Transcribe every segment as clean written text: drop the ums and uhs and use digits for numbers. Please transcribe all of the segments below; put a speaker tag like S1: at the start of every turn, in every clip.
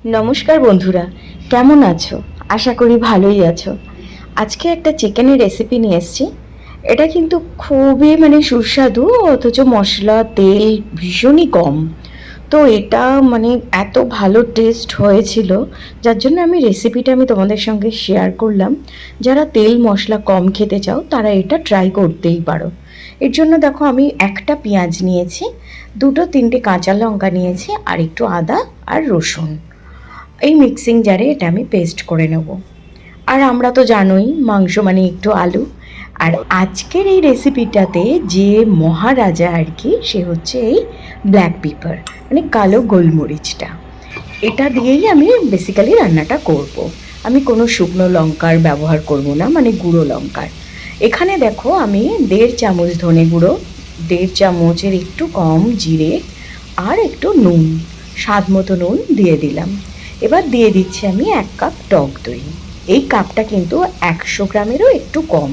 S1: নমস্কার বন্ধুরা, কেমন আছো? আশা করি ভালোই আছো। আজকে একটা চিকেনের রেসিপি নিয়ে এসেছি। এটা কিন্তু খুবই সুস্বাদু, অথচ মশলা তেল ভীষণই কম। তো এটা এত ভালো টেস্ট হয়েছিল, যার জন্য রেসিপিটা তোমাদের সঙ্গে শেয়ার করলাম। যারা তেল মশলা কম খেতে চাও তারা এটা ট্রাই করতেই পারো। এর জন্য দেখো, আমি একটা পেঁয়াজ নিয়েছি, দুটো তিনটে কাঁচা লঙ্কা নিয়েছি, আর একটু আদা আর রসুন। এই মিক্সিং জারে এটা আমি পেস্ট করে নেব। আর আমরা তো জানোই, মাংস মানে একটু আলু। আর আজকের এই রেসিপিটাতে যে মহারাজা আর কি, সে হচ্ছে এই ব্ল্যাক পেপার, কালো গোলমরিচটা। এটা দিয়েই আমি বেসিক্যালি রান্নাটা করব। আমি কোনো শুকনো লঙ্কার ব্যবহার করব না, গুঁড়ো লঙ্কার। এখানে দেখো, আমি 1.5 চামচ ধনে গুঁড়ো, 1.5 চামচের একটু কম জিরে, আর একটু নুন, স্বাদ মতো নুন দিয়ে দিলাম। এবার দিয়ে দিচ্ছি আমি 1 কাপ টক দই। এই কাপটা কিন্তু 100 গ্রামেরও একটু কম।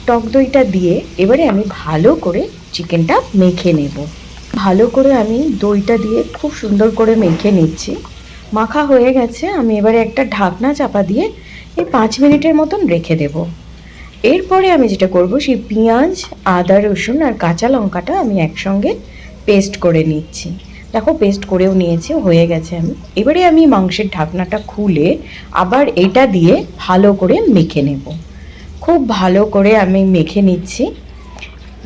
S1: টক দইটা দিয়ে এবারে আমি ভালো করে চিকেনটা মেখে নেব। ভালো করে আমি দইটা দিয়ে খুব সুন্দর করে মেখে নিচ্ছি। মাখা হয়ে গেছে, আমি এবারে একটা ঢাকনা চাপা দিয়ে এই 5 মিনিটের মতন রেখে দেব। এরপরে আমি যেটা করব, সেই পেঁয়াজ, আদা, রসুন আর কাঁচা লঙ্কাটা আমি একসঙ্গে পেস্ট করে নিচ্ছি। দেখো, পেস্ট করেও নিয়েছি, হয়ে গেছে। এবারে আমি মাংসের ঢাকনাটা খুলে আবার এটা দিয়ে ভালো করে মেখে নেব। খুব ভালো করে আমি মেখে নিচ্ছি।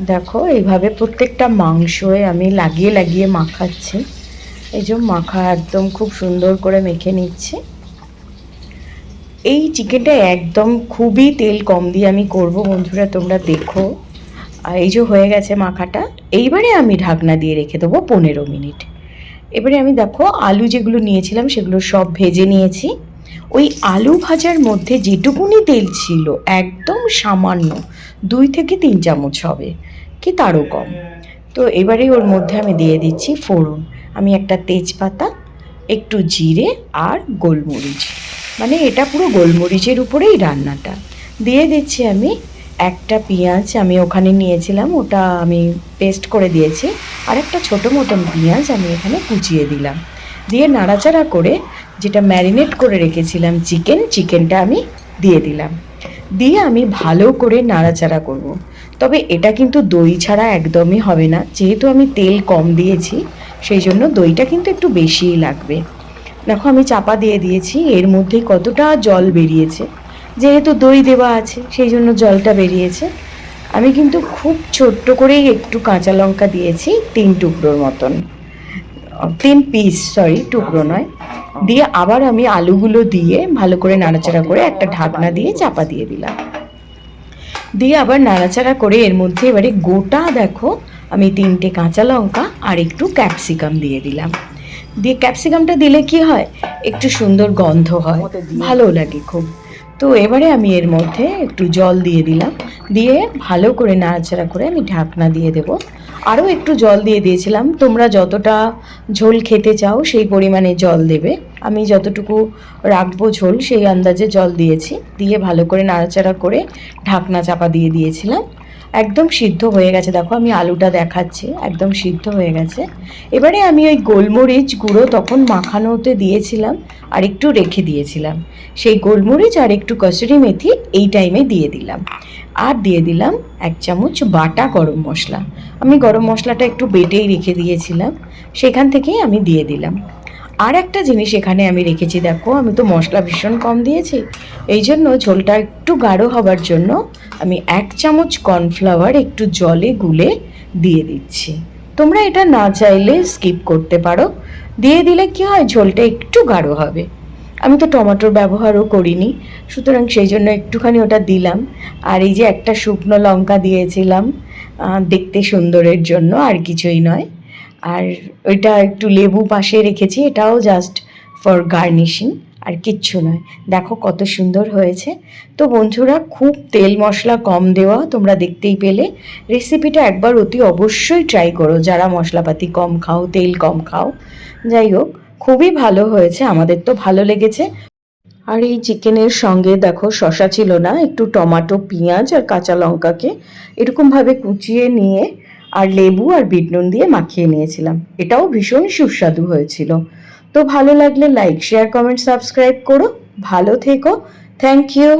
S1: দেখো, এইভাবে প্রত্যেকটা মাংসে আমি লাগিয়ে লাগিয়ে মাখাচ্ছি। এই যে মাখা একদম খুব সুন্দর করে মেখে নিচ্ছি। এই চিকেনটা একদম খুবই তেল কম দিয়ে আমি করব বন্ধুরা, তোমরা দেখো। আর এই যে হয়ে গেছে মাখাটা। এইবারে আমি ঢাকনা দিয়ে রেখে দেবো 15 মিনিট। এবারে আমি দেখো, আলু যেগুলো নিয়েছিলাম সেগুলো সব ভেজে নিয়েছি। ওই আলু ভাজার মধ্যে যেটুকুনি তেল ছিল, একদম সামান্য 2 থেকে 3 চামচ হবে, কি তারও কম। তো এবারে ওর মধ্যে আমি দিয়ে দিচ্ছি ফোড়ন। আমি একটা তেজপাতা, একটু জিরে আর গোলমরিচ, এটা পুরো গোলমরিচের উপরেই রান্নাটা। দিয়ে দিচ্ছি আমি একটা পেঁয়াজ, আমি ওখানে নিয়েছিলাম, ওটা আমি পেস্ট করে দিয়েছি। আর একটা ছোটো মতন পেঁয়াজ আমি এখানে কুচিয়ে দিলাম। দিয়ে নাড়াচাড়া করে যেটা ম্যারিনেট করে রেখেছিলাম চিকেনটা আমি দিয়ে দিলাম। দিয়ে আমি ভালো করে নাড়াচাড়া করব। তবে এটা কিন্তু দই ছাড়া একদমই হবে না, যেহেতু আমি তেল কম দিয়েছি, সেই জন্য দইটা কিন্তু একটু বেশিই লাগবে। দেখো, আমি চাপা দিয়ে দিয়েছি, এর মধ্যেই কতটা জল বেরিয়েছে। যেহেতু দই দেওয়া আছে, সেই জন্য জলটা বেরিয়েছে। আমি কিন্তু খুব ছোট্ট করেই একটু কাঁচা লঙ্কা দিয়েছি, 3 টুকরোর মতন, 3 পিস, সরি, টুকরো নয়। দিয়ে আবার আমি আলুগুলো দিয়ে ভালো করে নাড়াচাড়া করে একটা ঢাকনা দিয়ে চাপা দিয়ে দিলাম। দিয়ে আবার নাড়াচাড়া করে এর মধ্যে এবারে গোটা দেখো, আমি 3টে কাঁচা লঙ্কা আর একটু ক্যাপসিকাম দিয়ে দিলাম। দিয়ে ক্যাপসিকামটা দিলে কি হয়, একটু সুন্দর গন্ধ হয়, ভালো লাগে খুব। তো এবারে আমি এর মধ্যে একটু জল দিয়ে দিলাম। দিয়ে ভালো করে নাড়াচাড়া করে আমি ঢাকনা দিয়ে দেব। আরও একটু জল দিয়ে দিয়েছিলাম, তোমরা যতটা ঝোল খেতে চাও সেই পরিমাণে জল দেবে। আমি যতটুকু রাখবো ঝোল, সেই আন্দাজে জল দিয়েছি। দিয়ে ভালো করে নাড়াচাড়া করে ঢাকনা চাপা দিয়ে দিয়েছিলাম। একদম সিদ্ধ হয়ে গেছে, দেখো আমি আলুটা দেখাচ্ছি, একদম সিদ্ধ হয়ে গেছে। এবারে আমি ওই গোলমরিচ গুঁড়ো তখন মাখানোতে দিয়েছিলাম আর একটু রেখে দিয়েছিলাম, সেই গোলমরিচ আর একটু কসুরি মেথি এই টাইমে দিয়ে দিলাম। আর দিয়ে দিলাম 1 চামচ বাটা গরম মশলা। আমি গরম মশলাটা একটু বেটেই রেখে দিয়েছিলাম, সেখান থেকেই আমি দিয়ে দিলাম। আর একটা জিনিস এখানে আমি রেখেছি, দেখো আমি তো মশলা ভীষণ কম দিয়েছি, এই জন্য ঝোলটা একটু গাঢ় হবার জন্য আমি 1 চামচ কর্নফ্লাওয়ার একটু জলে গুলে দিয়ে দিচ্ছি। তোমরা এটা না চাইলে স্কিপ করতে পারো, দিয়ে দিলে কি হয়, ঝোলটা একটু গাঢ় হবে। আমি তো টমেটোর ব্যবহারও করিনি, সুতরাং সেই জন্য একটুখানি ওটা দিলাম। আর এই যে একটা শুকনো লঙ্কা দিয়েছিলাম দেখতে সুন্দরের জন্য, আর কিছুই নয়। আর ওইটা একটু লেবু পাশে রেখেছি, এটাও জাস্ট ফর গার্নিশিং, আর কিচ্ছু নয়। দেখো কত সুন্দর হয়েছে। তো বন্ধুরা, খুব তেল মশলা কম দেওয়া, তোমরা দেখতেই পেলে। রেসিপিটা একবার অতি অবশ্যই ট্রাই করো, যারা মশলাপাতি কম খাও, তেল কম খাও। যাই হোক, খুবই ভালো হয়েছে, আমাদের তো ভালো লেগেছে। আর এই চিকেনের সঙ্গে দেখো, শসা ছিল না, একটু টমেটো, পেঁয়াজ আর কাঁচা লঙ্কাকে এরকমভাবে কুচিয়ে নিয়ে আর লেবু আর বিট নুন দিয়ে মাখিয়ে নিয়েছিলাম। এটাও ভীষণ সুস্বাদু হয়েছিল। তো ভালো লাগলে লাইক শেয়ার কমেন্ট সাবস্ক্রাইব করো। ভালো থেকো। Thank you.